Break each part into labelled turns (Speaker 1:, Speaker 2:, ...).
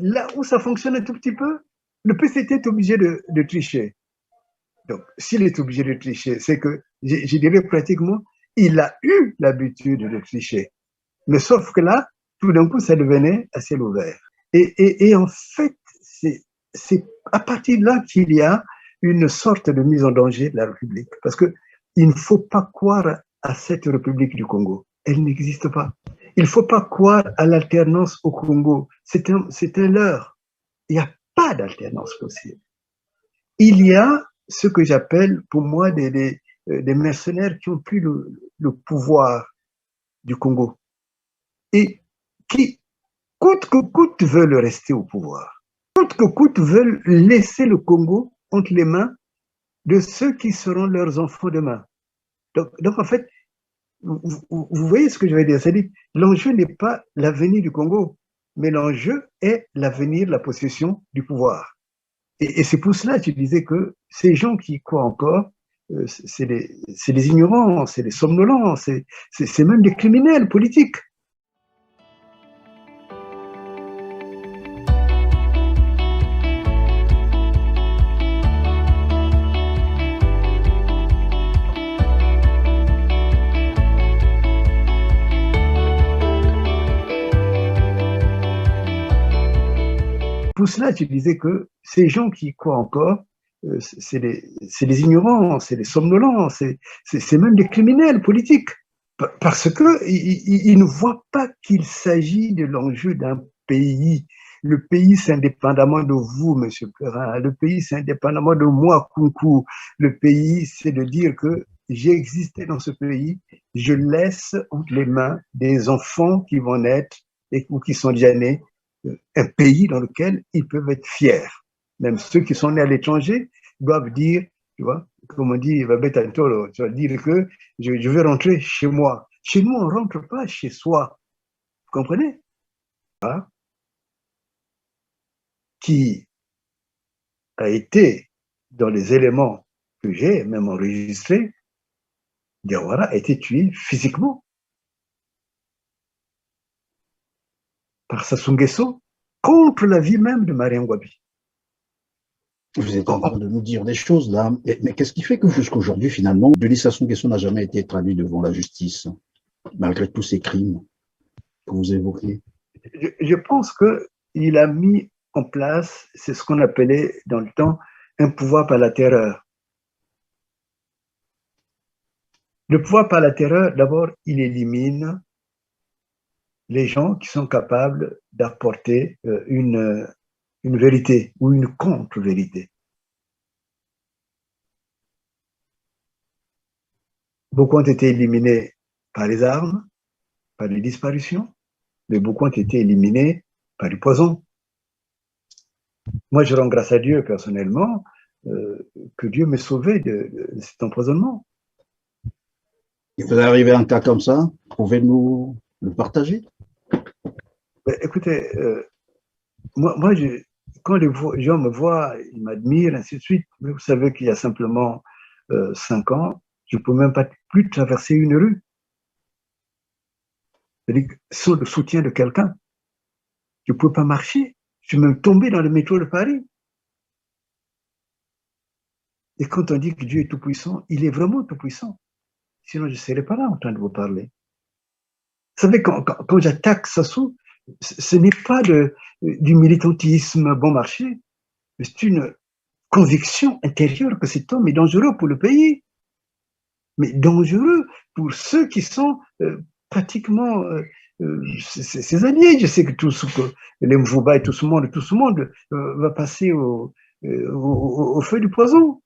Speaker 1: là où ça fonctionne un tout petit peu, le PCT est obligé de tricher. Donc, s'il est obligé de tricher, c'est que, je dirais pratiquement, il a eu l'habitude de tricher. Mais sauf que là, tout d'un coup, ça devenait à ciel ouvert. Et en fait, c'est à partir de là qu'il y a une sorte de mise en danger de la République. Parce qu'il ne faut pas croire à cette République du Congo. Elle n'existe pas. Il ne faut pas croire à l'alternance au Congo. C'est un leurre. Il n'y a pas d'alternance possible. Il y a ce que j'appelle, pour moi, des mercenaires qui ont pris le pouvoir du Congo et qui, coûte que coûte, veulent rester au pouvoir. Coûte que coûte, veulent laisser le Congo entre les mains de ceux qui seront leurs enfants demain. Donc en fait, vous voyez ce que je veux dire. C'est-à-dire, l'enjeu n'est pas l'avenir du Congo, mais l'enjeu est l'avenir, la possession du pouvoir. Et c'est pour cela que je disais que ces gens qui croient encore, c'est des ignorants, c'est des somnolents, c'est même des criminels politiques. Pour cela, je disais que ces gens qui croient encore, c'est des ignorants, c'est des somnolents, c'est même des criminels politiques. Parce qu'ils ne voient pas qu'il s'agit de l'enjeu d'un pays. Le pays, c'est indépendamment de vous, M. Perrin. Le pays, c'est indépendamment de moi, Kunku. Le pays, c'est de dire que j'ai existé dans ce pays, je laisse entre les mains des enfants qui vont naître ou qui sont déjà nés, un pays dans lequel ils peuvent être fiers. Même ceux qui sont nés à l'étranger doivent dire, tu vois, comme on dit, tu vas dire que je vais rentrer chez moi. Chez nous, on ne rentre pas chez soi. Vous comprenez? Hein? Qui a été dans les éléments que j'ai même enregistrés, Diawara a été tué physiquement par Sassou Nguesso contre la vie même de Mariam Gwabi.
Speaker 2: Vous êtes en train de nous dire des choses là, mais qu'est-ce qui fait que jusqu'à aujourd'hui, finalement, Denis Sassou Nguesso n'a jamais été traduit devant la justice, malgré tous ces crimes que vous évoquez?
Speaker 1: Je pense qu'il a mis en place, c'est ce qu'on appelait dans le temps, un pouvoir par la terreur. Le pouvoir par la terreur, d'abord, il élimine les gens qui sont capables d'apporter une vérité ou une contre-vérité. Beaucoup ont été éliminés par les armes, par les disparitions, mais beaucoup ont été éliminés par du poison. Moi, je rends grâce à Dieu personnellement que Dieu m'ait sauvé de cet empoisonnement.
Speaker 2: Il vous est arrivé un cas comme ça? Pouvez-vous le partager?
Speaker 1: Écoutez, moi quand les gens me voient, ils m'admirent, ainsi de suite. Mais vous savez qu'il y a simplement 5 ans, je ne peux même pas plus traverser une rue. C'est-à-dire que sans le soutien de quelqu'un, je ne peux pas marcher. Je suis même tombé dans le métro de Paris. Et quand on dit que Dieu est tout-puissant, il est vraiment tout-puissant. Sinon, je ne serais pas là en train de vous parler. Vous savez, quand j'attaque Sassou, ce n'est pas du militantisme bon marché, mais c'est une conviction intérieure que cet homme est dangereux pour le pays, mais dangereux pour ceux qui sont pratiquement ses alliés. Je sais que les Mvouba et tout ce monde va passer au feu du poison.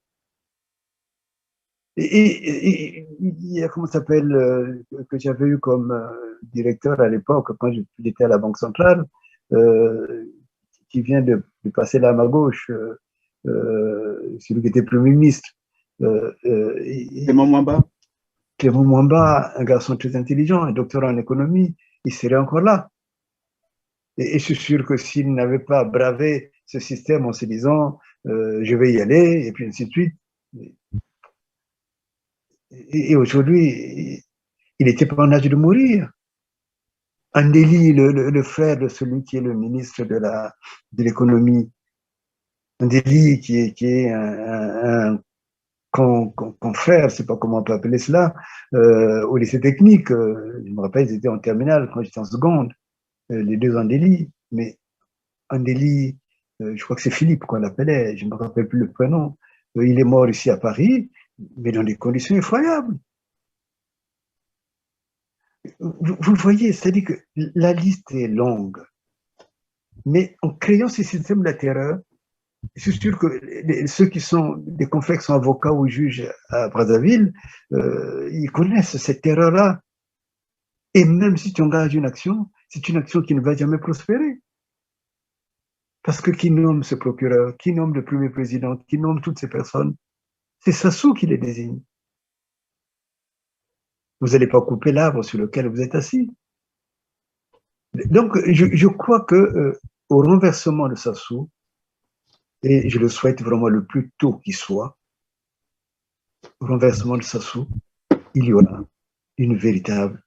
Speaker 1: Et il y a, comment ça s'appelle, que j'avais eu comme directeur à l'époque, quand j'étais à la Banque centrale, qui vient de passer là à ma gauche, celui qui était Premier ministre.
Speaker 2: Clément Mwamba.
Speaker 1: Clément Mwamba, un garçon très intelligent, un doctorat en économie, il serait encore là. Et je suis sûr que s'il n'avait pas bravé ce système en se disant je vais y aller, et puis ainsi de suite. Et aujourd'hui, il n'était pas en âge de mourir. Andéli, le frère de celui qui est le ministre de l'économie, Andéli qui est un confrère, je ne sais pas comment on peut appeler cela, au lycée technique. Je me rappelle, ils étaient en terminale quand j'étais en seconde, les deux Andéli. Mais Andéli, je crois que c'est Philippe qu'on l'appelait, je ne me rappelle plus le prénom. Il est mort ici à Paris, mais dans des conditions effroyables. Vous le voyez, c'est-à-dire que la liste est longue. Mais en créant ces systèmes de la terreur, c'est sûr que ceux qui sont des confrères qui sont avocats ou juges à Brazzaville, ils connaissent cette terreur-là. Et même si tu engages une action, c'est une action qui ne va jamais prospérer. Parce que qui nomme ce procureur, qui nomme le premier président, qui nomme toutes ces personnes, c'est Sassou qui les désigne. Vous n'allez pas couper l'arbre sur lequel vous êtes assis. Donc, je crois que au renversement de Sassou, et je le souhaite vraiment le plus tôt qu'il soit, au renversement de Sassou, il y aura une véritable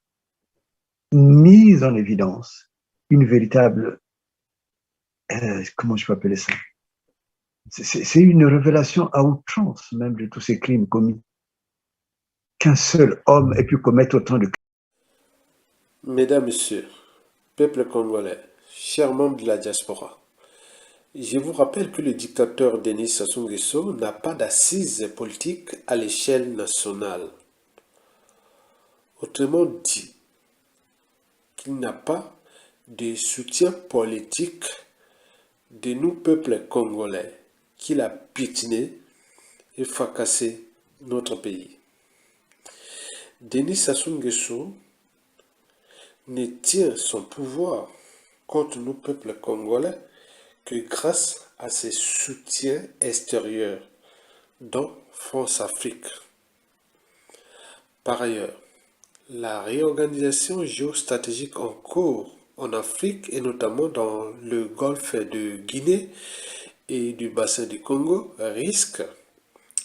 Speaker 1: mise en évidence, une véritable, comment je peux appeler ça? C'est une révélation à outrance même de tous ces crimes commis. Qu'un seul homme ait pu commettre autant de crimes.
Speaker 3: Mesdames, Messieurs, peuple congolais, chers membres de la diaspora, je vous rappelle que le dictateur Denis Sassou Nguesso n'a pas d'assises politiques à l'échelle nationale. Autrement dit, qu'il n'a pas de soutien politique de nous, peuple congolais, qu'il a piétiné et fracassé notre pays. Denis Sassou Nguesso ne tient son pouvoir contre nous, peuple congolais, que grâce à ses soutiens extérieurs, dont France-Afrique. Par ailleurs, la réorganisation géostratégique en cours en Afrique et notamment dans le golfe de Guinée et du bassin du Congo risque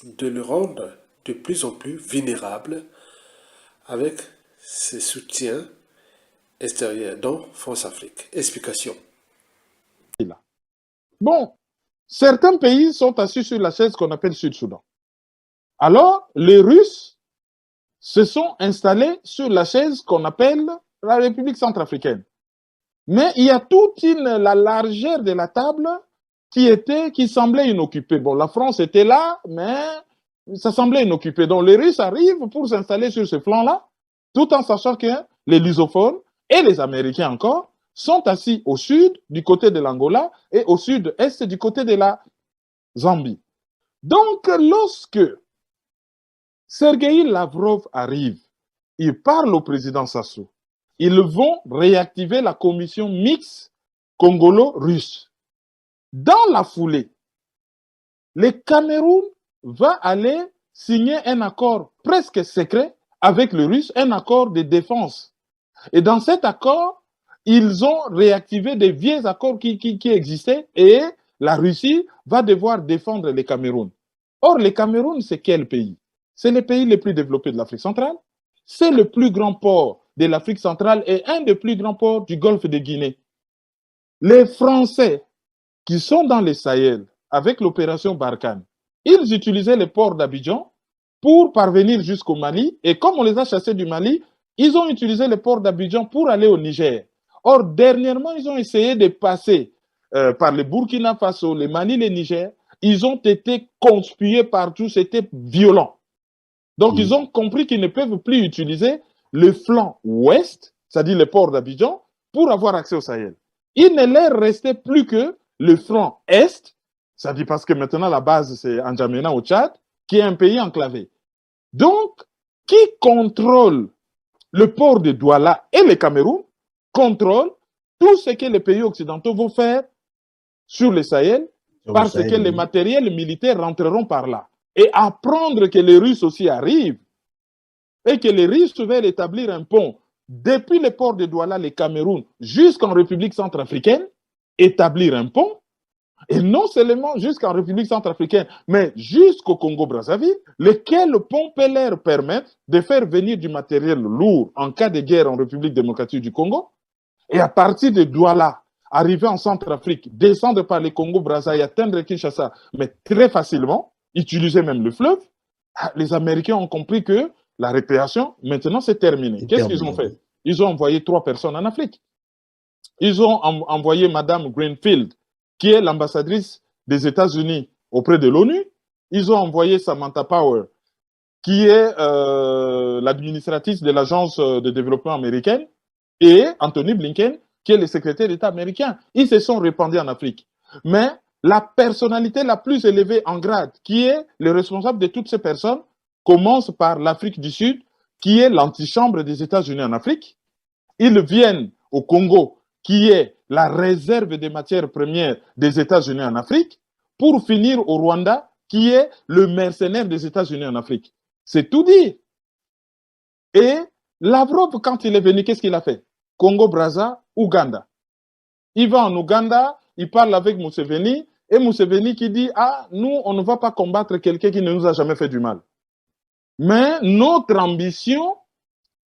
Speaker 3: de le rendre de plus en plus vulnérable avec ses soutiens extérieurs, dont France-Afrique. Explication.
Speaker 4: Bon, certains pays sont assis sur la chaise qu'on appelle Sud-Soudan. Alors, les Russes se sont installés sur la chaise qu'on appelle la République centrafricaine. Mais il y a toute la largeur de la table qui semblait inoccupée. Bon, la France était là, mais ça semblait inoccupé. Donc, les Russes arrivent pour s'installer sur ce flanc-là, tout en sachant que les lusophones et les Américains encore sont assis au sud, du côté de l'Angola, et au sud-est, du côté de la Zambie. Donc, lorsque Sergueï Lavrov arrive, il parle au président Sassou. Ils vont réactiver la commission mixte congolo-russe. Dans la foulée, le Cameroun va aller signer un accord presque secret avec le Russe, un accord de défense. Et dans cet accord, ils ont réactivé des vieux accords qui existaient et la Russie va devoir défendre le Cameroun. Or, le Cameroun, c'est quel pays? C'est le pays le plus développé de l'Afrique centrale. C'est le plus grand port de l'Afrique centrale et un des plus grands ports du golfe de Guinée. Les Français qui sont dans les Sahel avec l'opération Barkhane, ils utilisaient le port d'Abidjan pour parvenir jusqu'au Mali et comme on les a chassés du Mali, ils ont utilisé le port d'Abidjan pour aller au Niger. Or, dernièrement, ils ont essayé de passer par le Burkina Faso, le Mali, le Niger. Ils ont été conspués partout, c'était violent. Donc, ils ont compris qu'ils ne peuvent plus utiliser le flanc ouest, c'est-à-dire le port d'Abidjan, pour avoir accès au Sahel. Il ne leur restait plus que le flanc est, c'est-à-dire parce que maintenant la base c'est N'Djamena au Tchad, qui est un pays enclavé. Donc, qui contrôle le port de Douala et le Cameroun, contrôle tout ce que les pays occidentaux vont faire sur le Sahel, parce que les matériels militaires rentreront par là. Et apprendre que les Russes aussi arrivent, et que les Russes veulent établir un pont depuis le port de Douala, le Cameroun, jusqu'en République centrafricaine, établir un pont, et non seulement jusqu'en République centrafricaine, mais jusqu'au Congo-Brazzaville, lequel pont peut leur permettre de faire venir du matériel lourd en cas de guerre en République démocratique du Congo, Et à partir de Douala, arriver en Centrafrique, descendre par les Congo-Brazza et atteindre Kinshasa, mais très facilement, utiliser même le fleuve, les Américains ont compris que la réparation, maintenant, c'est terminé. Qu'est-ce qu'ils ont fait? Ils ont envoyé 3 personnes en Afrique. Ils ont envoyé Madame Greenfield, qui est l'ambassadrice des États-Unis auprès de l'ONU. Ils ont envoyé Samantha Power, qui est l'administratrice de l'Agence de développement américaine, et Anthony Blinken, qui est le secrétaire d'État américain. Ils se sont répandus en Afrique. Mais la personnalité la plus élevée en grade, qui est le responsable de toutes ces personnes, commence par l'Afrique du Sud, qui est l'antichambre des États-Unis en Afrique. Ils viennent au Congo, qui est la réserve des matières premières des États-Unis en Afrique, pour finir au Rwanda, qui est le mercenaire des États-Unis en Afrique. C'est tout dire. Et Lavrov, quand il est venu, qu'est-ce qu'il a fait? Congo-Brazza, Ouganda. Il va en Ouganda, il parle avec Museveni, et Museveni qui dit, ah, nous, on ne va pas combattre quelqu'un qui ne nous a jamais fait du mal. Mais notre ambition,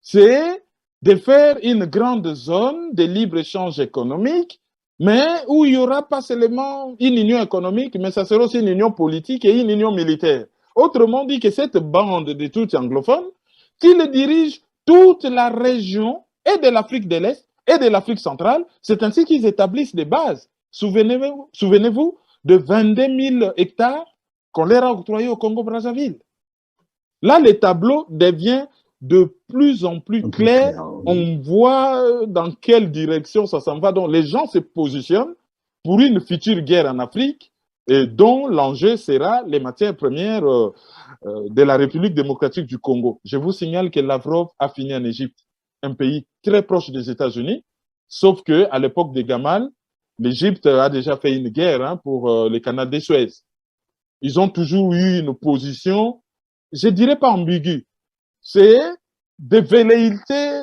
Speaker 4: c'est de faire une grande zone de libre-échange économique, mais où il n'y aura pas seulement une union économique, mais ça sera aussi une union politique et une union militaire. Autrement dit que cette bande de tous anglophones, qui dirige toute la région et de l'Afrique de l'Est et de l'Afrique centrale, c'est ainsi qu'ils établissent des bases. Souvenez-vous de 22 000 hectares qu'on leur a octroyés au Congo-Brazzaville. Là, le tableau devient de plus en plus clair. On voit dans quelle direction ça s'en va. Donc, les gens se positionnent pour une future guerre en Afrique et dont l'enjeu sera les matières premières de la République démocratique du Congo. Je vous signale que Lavrov a fini en Égypte, un pays très proche des États-Unis, sauf qu'à l'époque de Gamal, l'Égypte a déjà fait une guerre pour le canal de Suez. Ils ont toujours eu une position, je ne dirais pas ambiguë, c'est des velléités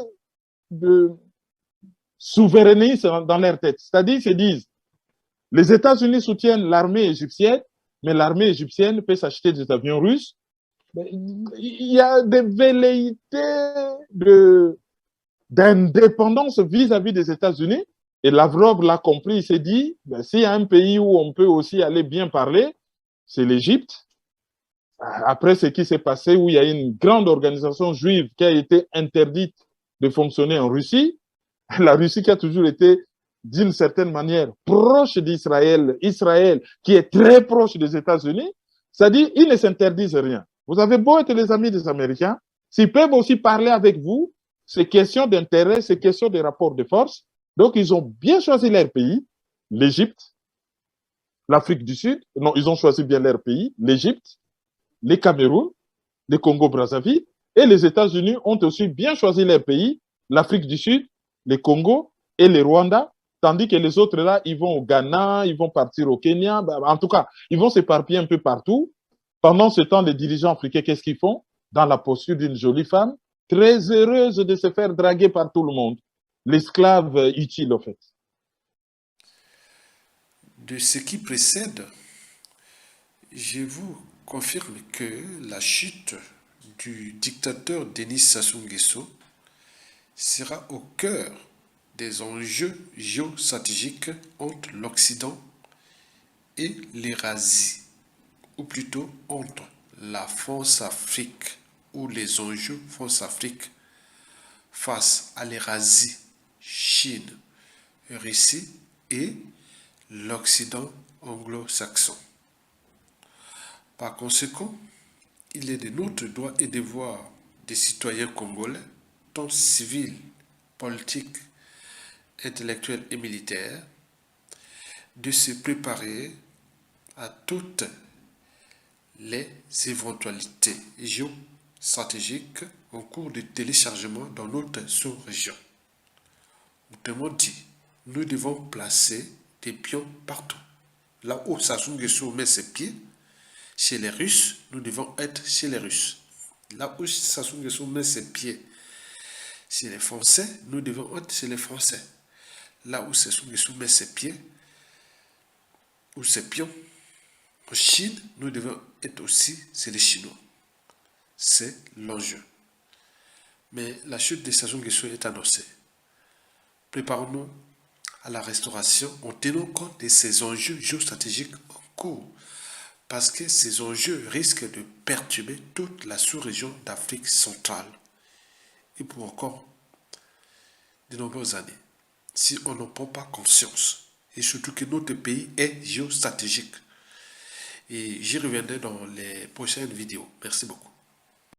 Speaker 4: de souverainisme dans leur tête. C'est-à-dire, ils se disent, les États-Unis soutiennent l'armée égyptienne, mais l'armée égyptienne peut s'acheter des avions russes. Il y a des velléités d'indépendance vis-à-vis des États-Unis. Et Lavrov l'a compris, il s'est dit, s'il y a un pays où on peut aussi aller bien parler, c'est l'Égypte. Après ce qui s'est passé, où il y a une grande organisation juive qui a été interdite de fonctionner en Russie, la Russie qui a toujours été, d'une certaine manière, proche d'Israël, Israël qui est très proche des États-Unis, c'est-à-dire ils ne s'interdisent rien. Vous avez beau être les amis des Américains, s'ils peuvent aussi parler avec vous, c'est question d'intérêt, c'est question de rapport de force. Donc, ils ont bien choisi leur pays, l'Égypte, l'Afrique du Sud. Non, ils ont choisi bien leur pays, l'Égypte, les Cameroun, les Congo-Brazzaville, et les États-Unis ont aussi bien choisi leur pays, l'Afrique du Sud, les Congo et les Rwanda, tandis que les autres là, ils vont au Ghana, ils vont partir au Kenya, en tout cas, ils vont s'éparpiller un peu partout. Pendant ce temps, les dirigeants africains, qu'est-ce qu'ils font? Dans la posture d'une jolie femme, très heureuse de se faire draguer par tout le monde. L'esclave utile, en fait.
Speaker 3: De ce qui précède, je vous confirme que la chute du dictateur Denis Sassou Nguesso sera au cœur des enjeux géostratégiques entre l'Occident et l'Eurasie, ou plutôt entre la France-Afrique ou les enjeux France-Afrique face à l'Eurasie, Chine, Russie et l'Occident anglo-saxon. Par conséquent, il est de notre droit et devoir des citoyens congolais, tant civils, politiques, intellectuels et militaires, de se préparer à toutes les éventualités géostratégiques en cours de téléchargement dans notre sous-région. Autrement dit, nous devons placer des pions partout. Là où Sassou Nguesso met ses pieds, chez les Russes, nous devons être chez les Russes. Là où Sassou Nguesso met ses pieds chez les Français, nous devons être chez les Français. Là où Sassou Nguesso met ses pieds, ou ses pions, en Chine, nous devons être aussi chez les Chinois. C'est l'enjeu. Mais la chute de Sassou Nguesso est annoncée. préparons-nous à la restauration en tenant compte de ces enjeux géostratégiques en cours, parce que ces enjeux risquent de perturber toute la sous-région d'Afrique centrale et pour encore de nombreuses années, si on n'en prend pas conscience, et surtout que notre pays est géostratégique. Et j'y reviendrai dans les prochaines vidéos. Merci beaucoup.